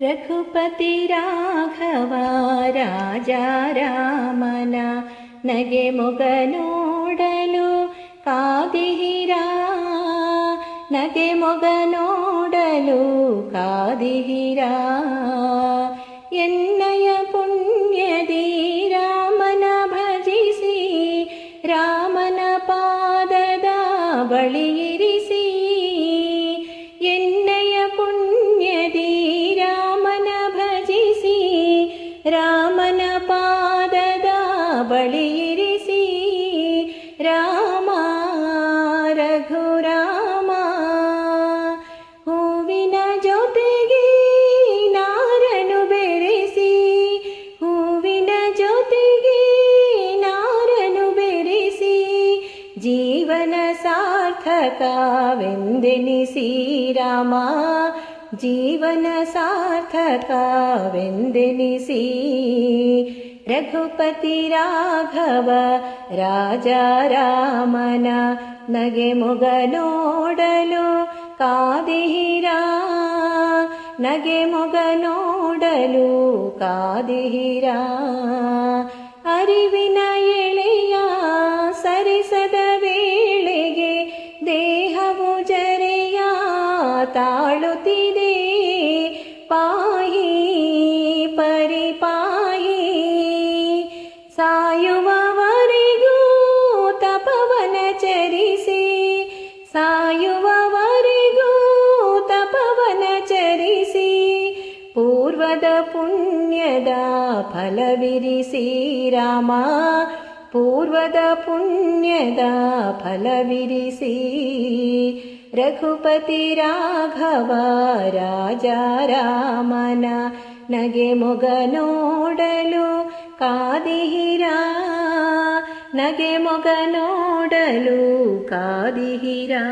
ರಘುಪತಿ ರಾಘವ ರಾಜ ರಾಮನ ನಗೆ ಮೊಗ ನೋಡಲು ಕಾದಿಹಿರಾ, ನಗೆ ಮೊಗ ನೋಡಲು ಕಾದಿಹಿರಾ. ಎನ್ನಯ ಪುಣ್ಯದಿ ರಾಮನ ಭಜಿಸಿ, ರಾಮನ ಪಾದದ ಬಳಿಯಿರಿಸಿ. ಎನ್ನಯ ಪುಣ್ಯದಿ ರಾಮನ ಭಜಿಸಿ, ರಾಮನ ಪಾದದ ಬಳಿಯಿರಿಸಿ. ರಾಮ ರಘುರಾಮ ಹೂವಿನ ಜೊತೆಗೆ ನಾರನು ಬೆರೆಸಿ, ಹೂವಿನ ಜೊತೆಗೆ ನಾರನು ಬೆರೆಸಿ. ಜೀವನ ಸಾರ್ಥಕವೆಂದೆನಿಸಿ ರಾಮ, ಜೀವನ ಸಾರ್ಥಕವೆಂದೆನಿಸಿ. ರಘುಪತಿ ರಾಘವ ರಾಜ ರಾಮನ ನಗೆ ಮೊಗ ನೋಡಲು ಕಾದಿಹಿರಾ, ನಗೆ ಮೊಗ ನೋಡಲು ಕಾದಿಹಿರಾ. ಅರಿವಿನ ಎಳೆಯ ಸರಿಸದ ವೇಳೆಗೆ ದೇಹವು ಜರೆಯ ತಾಳುತ್ತಿದೆ. ಪಾಹಿ ಪರಿಪಾಹಿ ಸಾಯುವವರೆಗೂ ತಪವನ ಚರಿಸಿ, ಸಾಯುವವರೆಗೂ ತಪವನ ಚರಿಸಿ. ಪೂರ್ವದ ಪುಣ್ಯದ ಫಲವಿರಿಸಿ ರಾಮ, ಪೂರ್ವದ ಪುಣ್ಯದ ಫಲವಿರಿಸಿ. ರಘುಪತಿ ರಾಘವ ರಾಜ ರಾಮನ ನಗೆ ಮೊಗ ನೋಡಲು ಕಾದಿಹಿರಾ, ನಗೆ ಮೊಗ ನೋಡಲು ಕಾದಿಹಿರಾ.